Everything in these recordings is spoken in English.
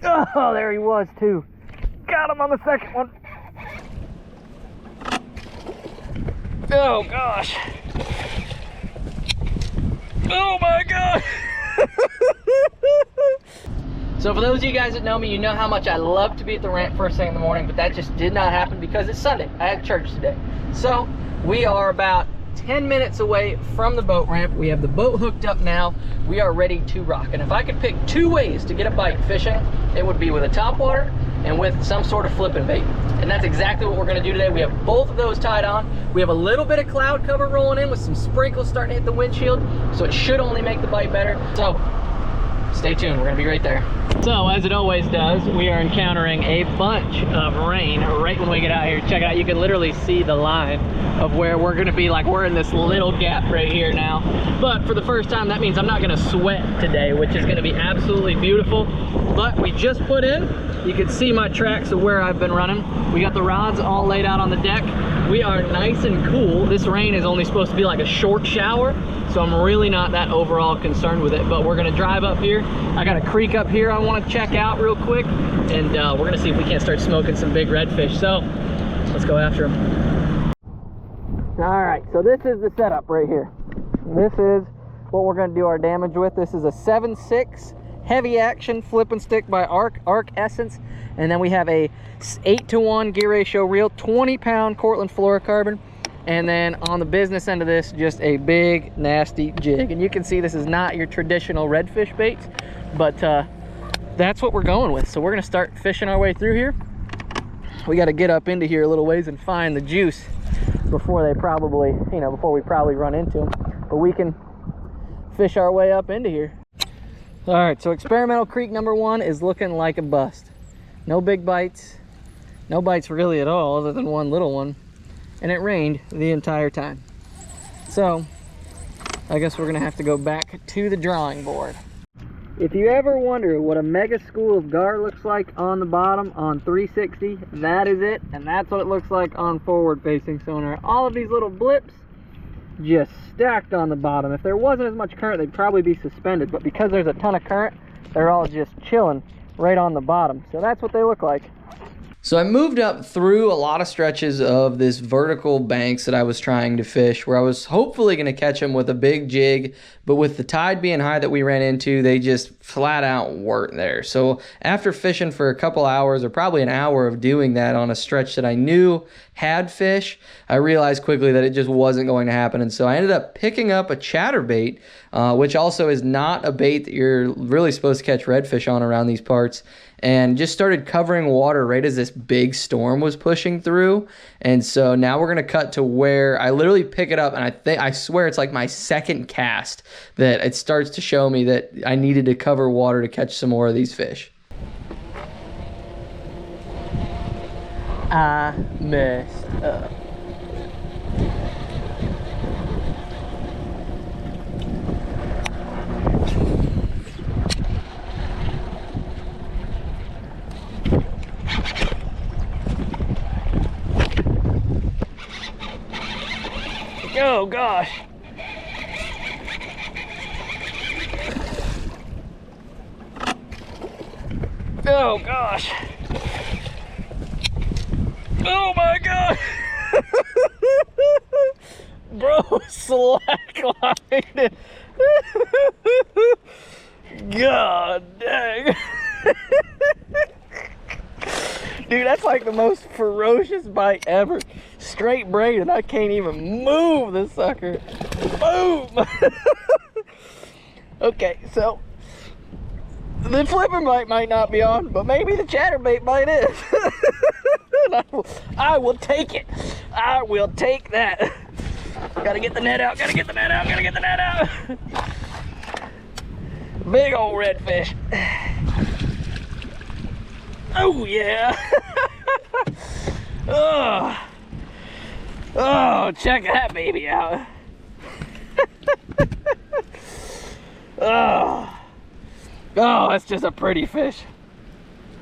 Oh, there he was too. Got him on the second one. Oh gosh. Oh my God. So for those of you guys that know me, you know how much I love to be at the ramp first thing in the morning, but that just did not happen because it's Sunday. I had church today. So we are about 10 minutes away from the boat ramp. We have the boat hooked up now. We are ready to rock. And if I could pick two ways to get a bite fishing, it would be with a topwater and with some sort of flipping bait. And that's exactly what we're gonna do today. We have both of those tied on. We have a little bit of cloud cover rolling in with some sprinkles starting to hit the windshield, so it should only make the bite better. So stay tuned, we're gonna be right there. So as it always does, we are encountering a bunch of rain right when we get out here. Check it out, you can literally see the line of where we're gonna be. Like, we're in this little gap right here now. But for the first time, that means I'm not gonna sweat today, which is gonna be absolutely beautiful. But we just put in, you can see my tracks of where I've been running. We got the rods all laid out on the deck. We are nice and cool. This rain is only supposed to be like a short shower, so I'm really not that overall concerned with it. But we're gonna drive up here. I got a creek up here I wanna check out real quick, and we're gonna see if we can't start smoking some big redfish. So let's go after them. All right, so this is the setup right here. This is what we're gonna do our damage with. This is a 7.6 heavy action flipping stick by Arc Essence, and then we have a 8-to-1 gear ratio reel, 20-pound Cortland fluorocarbon, and then on the business end of this, just a big nasty jig. And you can see this is not your traditional redfish baits, but that's what we're going with. So we're gonna start fishing our way through here. We got to get up into here a little ways and find the juice before they probably, before we probably run into them. But we can fish our way up into here. All right, so experimental creek number 1 is looking like a bust. No big bites, no bites really at all other than one little one, and it rained the entire time. So I guess we're gonna have to go back to the drawing board. If you ever wonder what a mega school of gar looks like on the bottom on 360, that is it, and that's what it looks like on forward facing sonar. All of these little blips just stacked on the bottom. If there wasn't as much current, they'd probably be suspended, but because there's a ton of current, they're all just chilling right on the bottom. So that's what they look like. So I moved up through a lot of stretches of this vertical banks that I was trying to fish, where I was hopefully going to catch them with a big jig, but with the tide being high that we ran into, they just flat out weren't there. So after fishing for a couple hours, or probably an hour of doing that on a stretch that I knew had fish, I realized quickly that it just wasn't going to happen. And so I ended up picking up a chatterbait, which also is not a bait that you're really supposed to catch redfish on around these parts, and just started covering water right as this big storm was pushing through. And so now we're going to cut to where I literally pick it up, and I swear it's like my second cast that it starts to show me that I needed to cover water to catch some more of these fish. I messed up. Oh gosh. Oh gosh. Oh my God. Bro, slacklined. God dang. Dude, that's like the most ferocious bite ever. Straight braid, and I can't even move the sucker. Boom! Okay, so the flipping bite might not be on, but maybe the chatterbait bite is. I will take it. I will take that. Gotta get the net out, gotta get the net out, gotta get the net out. Big old redfish. Oh yeah. Oh, check that baby out. Oh, that's just a pretty fish.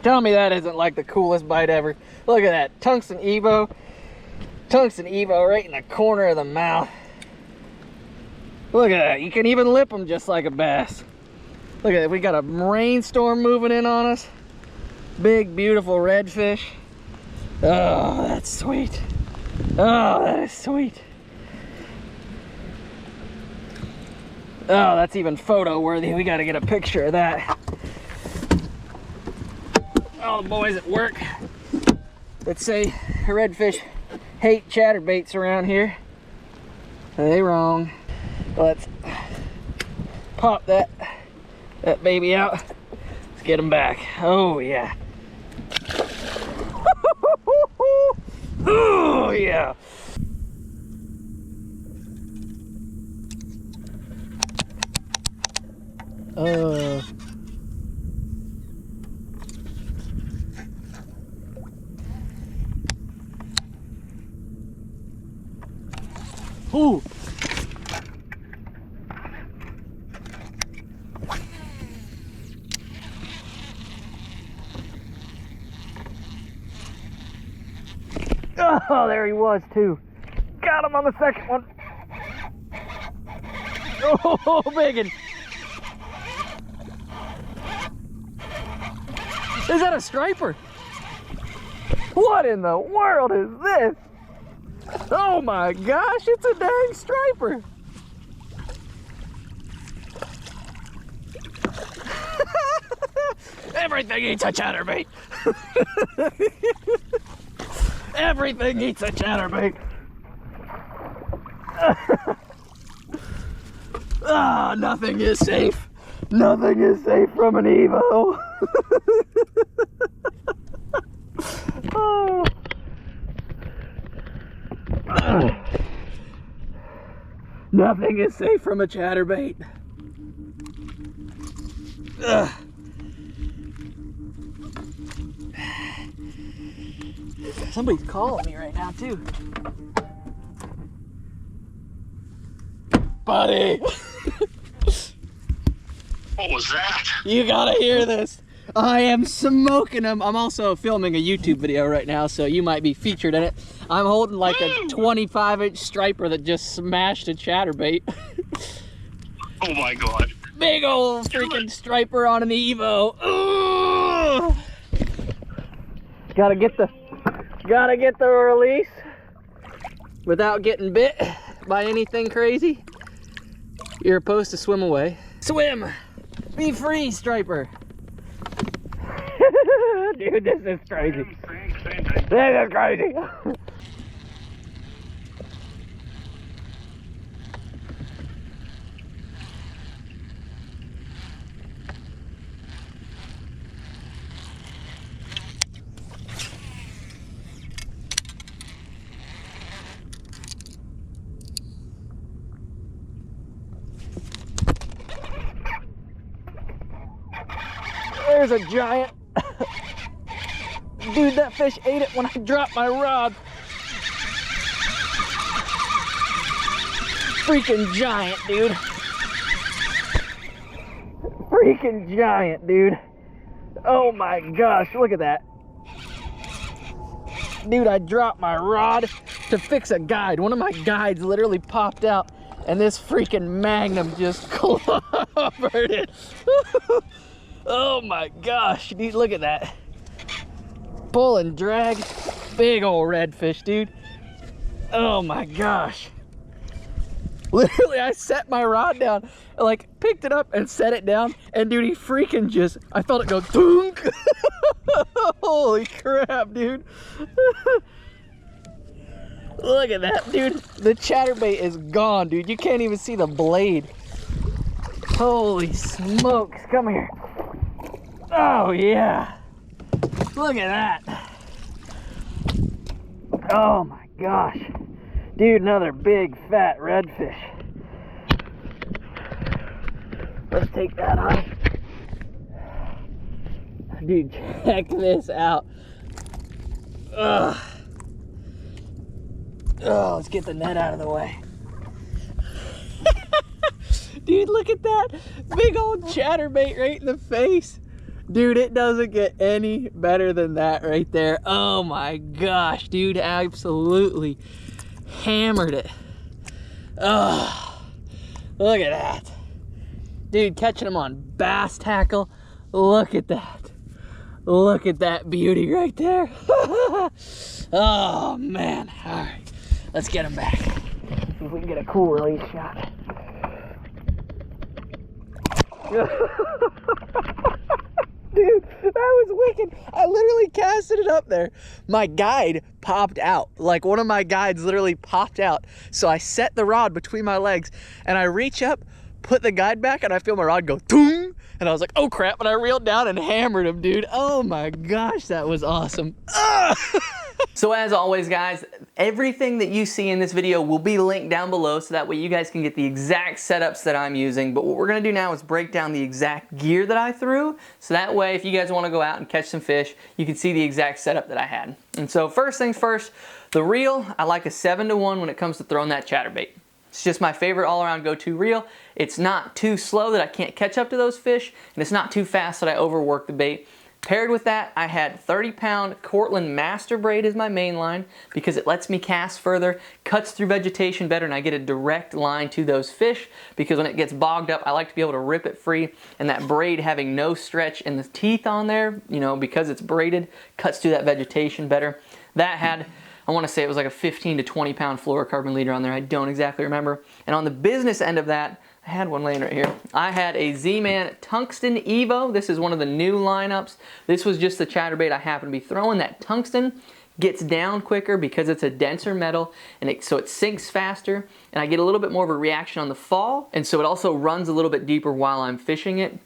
Tell me that isn't like the coolest bite ever. Look at that, tungsten Evo right in the corner of the mouth. Look at that, you can even lip them just like a bass. Look at that, we got a rainstorm moving in on us. Big, beautiful redfish. Oh, that's sweet. Oh, that is sweet. Oh, that's even photo worthy. We got to get a picture of that. All the boys at work that say redfish hate chatterbaits around here, are they wrong? Let's pop that baby out. Let's get him back. Oh yeah. Oh yeah. Ooh. Oh, there he was too. Got him on the second one. Oh, biggin. Is that a striper? What in the world is this? Oh my gosh, it's a dang striper. Everything eats a chatterbait. Everything eats a chatterbait. Ah, nothing is safe. Nothing is safe from an Evo. Oh. Nothing is safe from a chatterbait. Ugh. Somebody's calling me right now too. Buddy! What was that? You gotta hear this. I am smoking them. I'm also filming a YouTube video right now, so you might be featured in it. I'm holding like a 25-inch striper that just smashed a chatterbait. Oh my god. Big old freaking striper on an Evo. Ooh. Gotta get the release without getting bit by anything crazy. You're supposed to swim away. Swim! Be free, striper. Dude, this is crazy. This is crazy. There's a giant. Dude, that fish ate it when I dropped my rod. Freaking giant, dude. Freaking giant, dude. Oh my gosh, look at that. Dude, I dropped my rod to fix a guide. One of my guides literally popped out and this freaking Magnum just clobbered it. Oh my gosh, dude, look at that. Pull and drag, big old redfish, dude. Oh my gosh. Literally, I set my rod down, like picked it up and set it down, and dude, he freaking just, I felt it go thunk. Holy crap, dude. Look at that, dude. The chatterbait is gone, dude. You can't even see the blade. Holy smokes, come here. Oh yeah, look at that. Oh my gosh, dude, another big fat redfish. Let's take that on. Dude, check this out. Ugh. Oh, let's get the net out of the way. Dude, look at that big old chatterbait right in the face. Dude, it doesn't get any better than that right there. Oh my gosh, dude, absolutely hammered it. Oh, look at that. Dude, catching them on bass tackle. Look at that. Look at that beauty right there. Oh man. All right, let's get him back. See if we can get a cool release shot. Dude, that was wicked. I literally casted it up there. My guide popped out. Like, one of my guides literally popped out. So I set the rod between my legs and I reach up, put the guide back, and I feel my rod go toom. And I was like, oh crap. And I reeled down and hammered him, dude. Oh my gosh, that was awesome. So as always, guys, everything that you see in this video will be linked down below, so that way you guys can get the exact setups that I'm using. But what we're gonna do now is break down the exact gear that I threw, so that way if you guys wanna go out and catch some fish, you can see the exact setup that I had. And so first things first, the reel, I like a 7-to-1 when it comes to throwing that chatterbait. It's just my favorite all-around go-to reel. It's not too slow that I can't catch up to those fish, and it's not too fast that I overwork the bait. Paired with that, I had 30-pound Cortland Master Braid as my main line because it lets me cast further, cuts through vegetation better, and I get a direct line to those fish because when it gets bogged up, I like to be able to rip it free, and that braid having no stretch in the teeth on there, you know, because it's braided, cuts through that vegetation better. That had, I want to say it was like a 15 to 20 pound fluorocarbon leader on there. I don't exactly remember. And on the business end of that, I had one laying right here. I had a Z-Man Tungsten Evo. This is one of the new lineups. This was just the chatterbait I happened to be throwing. That tungsten gets down quicker because it's a denser metal, and so it sinks faster, and I get a little bit more of a reaction on the fall, and so it also runs a little bit deeper while I'm fishing it.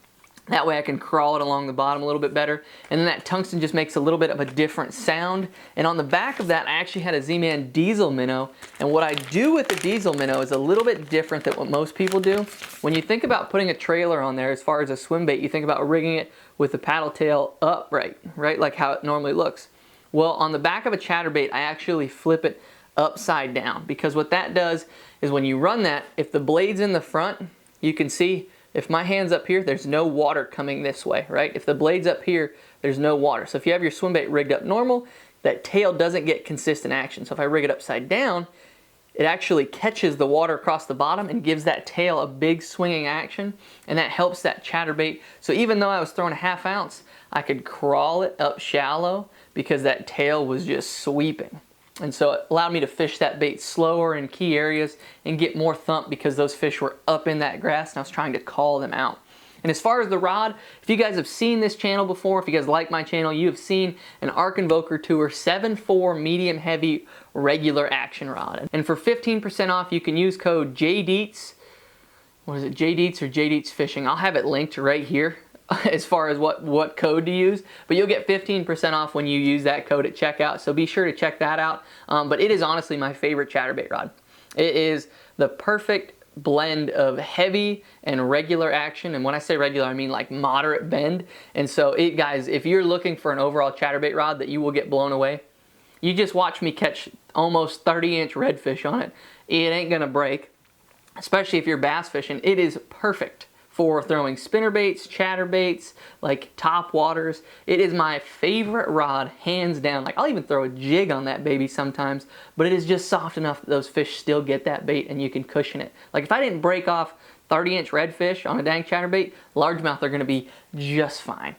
That way I can crawl it along the bottom a little bit better. And then that tungsten just makes a little bit of a different sound. And on the back of that, I actually had a Z-Man Diesel Minnow. And what I do with the Diesel Minnow is a little bit different than what most people do. When you think about putting a trailer on there as far as a swim bait, you think about rigging it with the paddle tail upright, right? Like how it normally looks. Well, on the back of a chatterbait, I actually flip it upside down, because what that does is when you run that, if the blade's in the front, you can see if my hand's up here, there's no water coming this way, right? If the blade's up here, there's no water. So if you have your swim bait rigged up normal, that tail doesn't get consistent action. So if I rig it upside down, it actually catches the water across the bottom and gives that tail a big swinging action, and that helps that chatterbait. So even though I was throwing a 1/2 ounce, I could crawl it up shallow because that tail was just sweeping. And so it allowed me to fish that bait slower in key areas and get more thump because those fish were up in that grass and I was trying to call them out. And as far as the rod, if you guys have seen this channel before, if you guys like my channel, you have seen an Ark Invoker Tour 7.4 medium heavy regular action rod. And for 15% off, you can use code JDEETS. What is it, JDEETS or JDEETS Fishing? I'll have it linked right here as far as what code to use, but you'll get 15% off when you use that code at checkout, so be sure to check that out. But it is honestly my favorite chatterbait rod. It is the perfect blend of heavy and regular action, and when I say regular, I mean like moderate bend. And so guys, if you're looking for an overall chatterbait rod that you will get blown away, you just watch me catch almost 30-inch redfish on it. It ain't gonna break, especially if you're bass fishing. It is perfect for throwing spinnerbaits, chatterbaits, like top waters. It is my favorite rod, hands down. Like, I'll even throw a jig on that baby sometimes, but it is just soft enough that those fish still get that bait and you can cushion it. Like, if I didn't break off 30-inch redfish on a dang chatterbait, largemouth are gonna be just fine.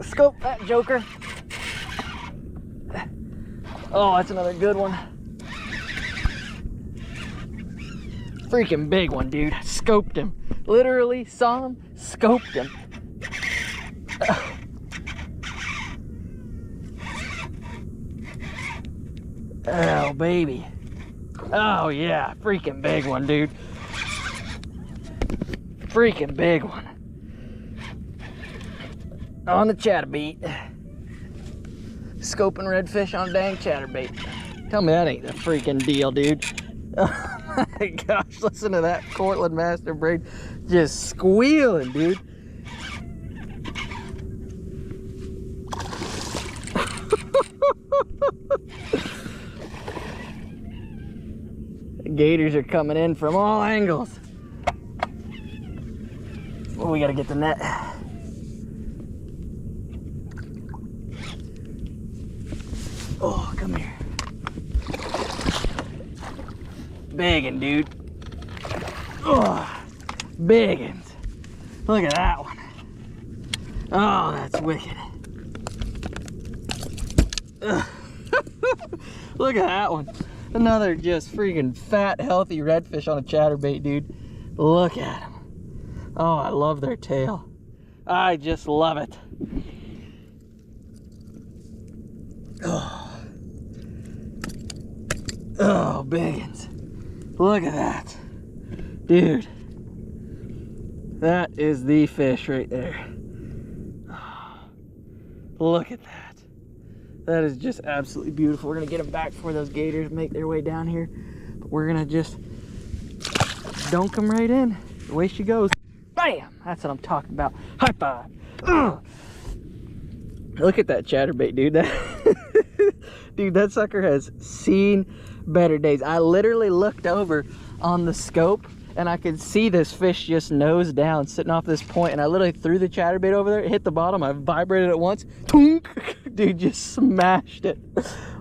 Scope that joker. Oh, that's another good one. Freaking big one, dude. Scoped him. Literally saw him, scoped him. Oh, baby. Oh, yeah. Freaking big one, dude. Freaking big one. On the chatterbait. Scoping redfish on a dang chatterbait. Tell me that ain't a freaking deal, dude. Oh my gosh, listen to that Cortland master braid just squealing, dude. The gators are coming in from all angles. Oh, we gotta get the net. Oh, come here. Biggin', dude. Oh, biggins. Look at that one. Oh, that's wicked. Look at that one. Another just freaking fat, healthy redfish on a chatterbait, dude. Look at them. Oh, I love their tail. I just love it. Oh, oh, biggins. Look at that. Dude. That is the fish right there. Oh, look at that. That is just absolutely beautiful. We're gonna get them back before those gators make their way down here. But we're gonna just dunk them right in. Away she goes. Bam! That's what I'm talking about. High five. Ugh. Look at that chatterbait, dude. Dude, that sucker has seen better days. I literally looked over on the scope and I could see this fish just nose down sitting off this point, and I literally threw the chatterbait over there. It hit the bottom. I vibrated it once. Toonk! Dude, just smashed it.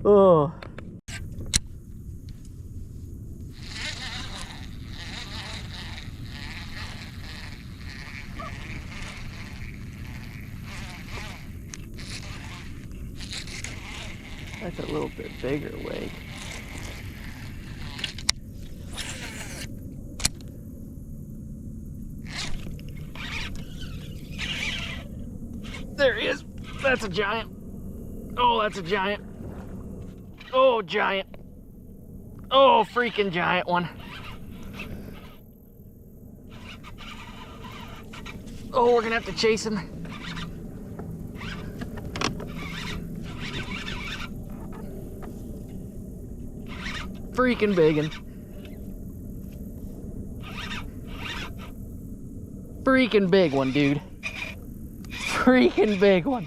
Oh. That's a little bit bigger wake. There he is. That's a giant. Oh, that's a giant. Oh, giant. Oh, freaking giant one. Oh, we're gonna have to chase him. Freaking biggin'. Freaking big one, dude. Freaking big one.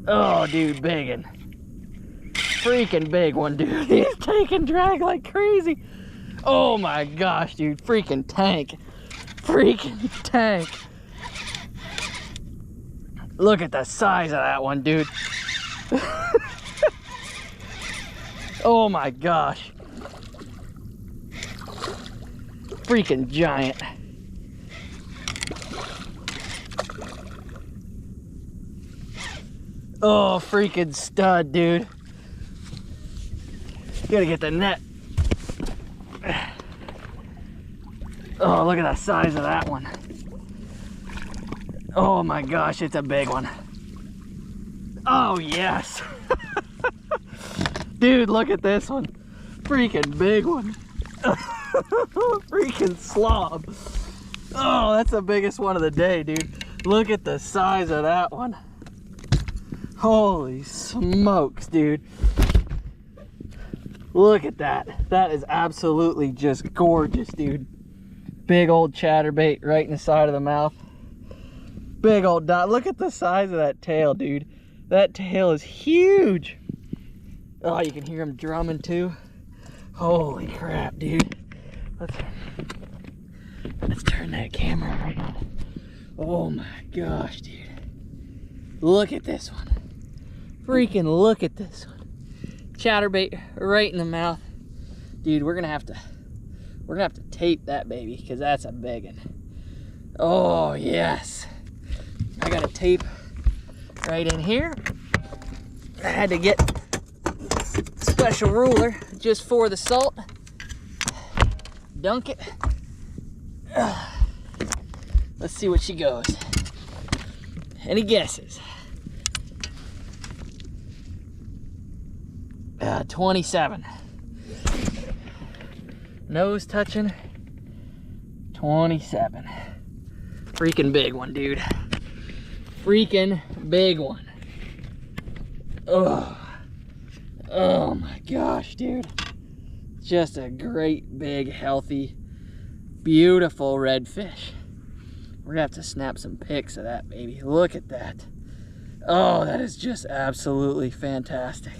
Oh, dude, biggin'. Freaking big one, dude. He's taking drag like crazy. Oh my gosh, dude. Freaking tank. Freaking tank. Look at the size of that one, dude. Oh my gosh. Freaking giant. Oh, freaking stud, dude. Gotta get the net. Oh, look at the size of that one. Oh my gosh, it's a big one. Oh, yes. Dude, look at this one. Freaking big one. Freaking slob. Oh, that's the biggest one of the day, dude. Look at the size of that one. Holy smokes, dude. Look at that. That is absolutely just gorgeous, dude. Big old chatterbait right in the side of the mouth. Big old dot. Look at the size of that tail, dude. That tail is huge. Oh, you can hear him drumming too. Holy crap, dude. Let's turn that camera around. Oh my gosh, dude. Look at this one. Freaking look at this one. Chatterbait right in the mouth. Dude, we're gonna have to tape that baby, because that's a big one. Oh yes. I got a tape right in here. I had to get a special ruler just for the salt. Dunk it. Let's see what she goes. Any guesses? 27. Nose touching. 27. Freaking big one, dude. Freaking big one. Oh my gosh, dude. Just a great, big, healthy, beautiful redfish. We're gonna have to snap some pics of that baby. Look at that. Oh, that is just absolutely fantastic.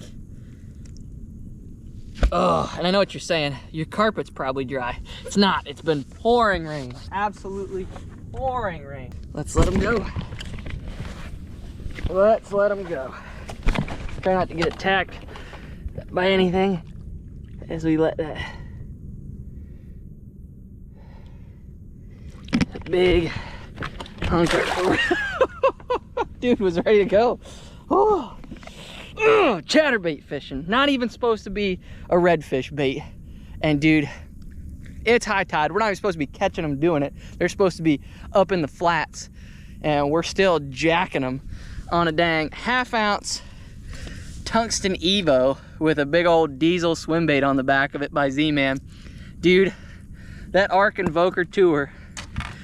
Oh, and I know what you're saying. Your carpet's probably dry. It's not. It's been pouring rain. Absolutely pouring rain. Let's let him go. Let's let him go. Try not to get attacked by anything as we let that big hunk of dude was ready to go. Oh, chatterbait fishing. Not even supposed to be a redfish bait. And dude, it's high tide. We're not even supposed to be catching them doing it. They're supposed to be up in the flats. And we're still jacking them on a dang 1/2 ounce tungsten Evo with a big old diesel swim bait on the back of it by Z-Man. Dude, that Ark Invoker Tour,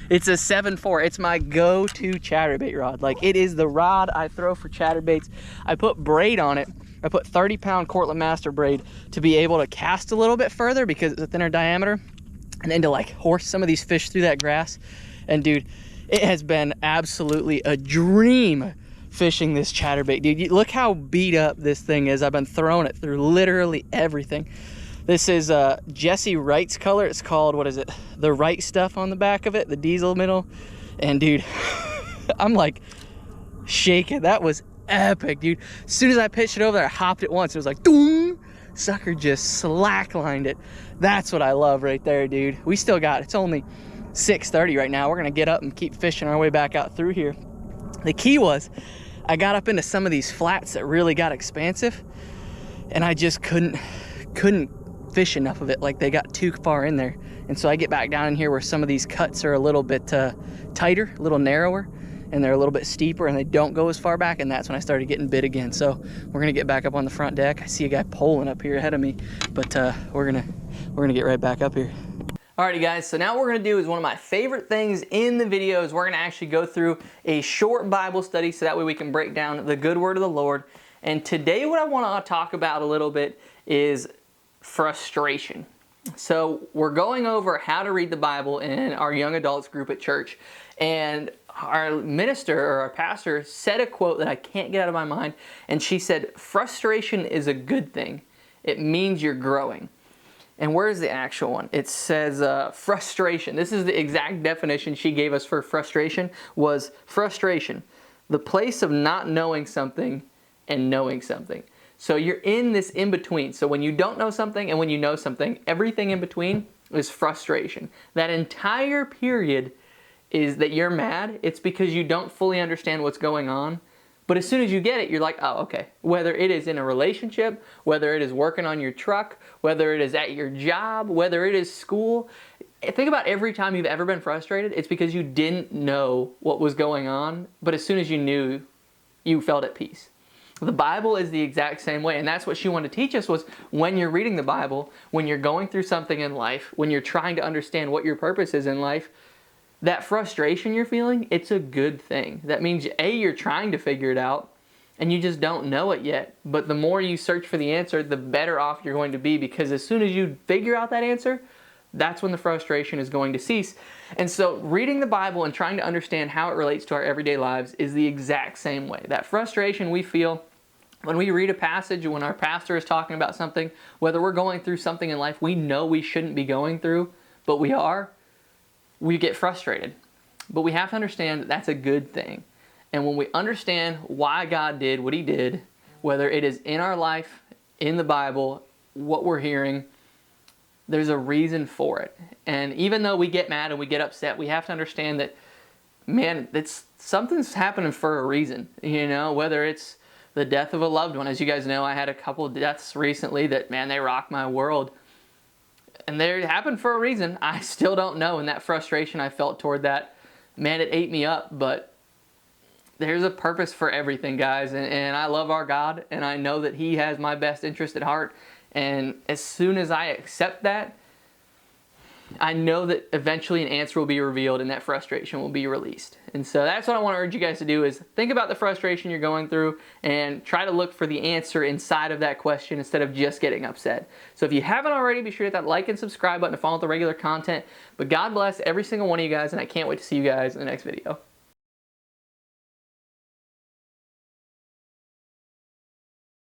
it's a 7.4. It's my go-to chatterbait rod. Like, it is the rod I throw for chatterbaits. I put braid on it. I put 30-pound Cortland Master braid to be able to cast a little bit further because it's a thinner diameter, and then to like horse some of these fish through that grass. And dude, it has been absolutely a dream fishing this chatterbait. Dude, look how beat up this thing is. I've been throwing it through literally everything. This is Jesse Wright's color. It's called, what is it? The Wright stuff on the back of it, the diesel middle. And dude, I'm like shaking. That was epic, dude. As soon as I pitched it over there, I hopped it once. It was like, doom! Sucker just slacklined it. That's what I love right there, dude. We still got, it's only 6:30 right now. We're gonna get up and keep fishing our way back out through here. The key was, I got up into some of these flats that really got expansive, and I just couldn't fish enough of it. Like, they got too far in there. And so I get back down in here where some of these cuts are a little bit tighter, a little narrower, and they're a little bit steeper, and they don't go as far back, and that's when I started getting bit again. So we're gonna get back up on the front deck. I see a guy poling up here ahead of me, but we're gonna get right back up here. Alrighty guys, so now what we're gonna do is one of my favorite things in the video is we're gonna actually go through a short Bible study so that way we can break down the good word of the Lord. And today what I wanna talk about a little bit is frustration. So we're going over how to read the Bible in our young adults group at church. And our minister or our pastor said a quote that I can't get out of my mind. And she said, frustration is a good thing. It means you're growing. And where's the actual one? It says frustration. This is the exact definition she gave us for frustration, was frustration, the place of not knowing something and knowing something. So you're in this in-between. So when you don't know something and when you know something, everything in between is frustration. That entire period is that you're mad. It's because you don't fully understand what's going on. But as soon as you get it, you're like, oh, okay. Whether it is in a relationship, whether it is working on your truck, whether it is at your job, whether it is school. Think about every time you've ever been frustrated, it's because you didn't know what was going on. But as soon as you knew, you felt at peace. The Bible is the exact same way, and that's what she wanted to teach us was when you're reading the Bible, when you're going through something in life, when you're trying to understand what your purpose is in life, that frustration you're feeling, it's a good thing. That means, A, you're trying to figure it out, and you just don't know it yet. But the more you search for the answer, the better off you're going to be, because as soon as you figure out that answer, that's when the frustration is going to cease. And so reading the Bible and trying to understand how it relates to our everyday lives is the exact same way. That frustration we feel when we read a passage, when our pastor is talking about something, whether we're going through something in life we know we shouldn't be going through, but we are, we get frustrated. But we have to understand that that's a good thing. And when we understand why God did what He did, whether it is in our life, in the Bible, what we're hearing, there's a reason for it. And even though we get mad and we get upset, we have to understand that, man, something's happening for a reason. You know, whether it's the death of a loved one. As you guys know, I had a couple of deaths recently that, man, they rocked my world. And they happened for a reason. I still don't know. And that frustration I felt toward that, man, it ate me up. But there's a purpose for everything, guys. And I love our God. And I know that He has my best interest at heart. And as soon as I accept that, I know that eventually an answer will be revealed and that frustration will be released. And so that's what I want to urge you guys to do, is think about the frustration you're going through and try to look for the answer inside of that question instead of just getting upset. So if you haven't already, be sure to hit that like and subscribe button to follow the regular content. But God bless every single one of you guys, and I can't wait to see you guys in the next video.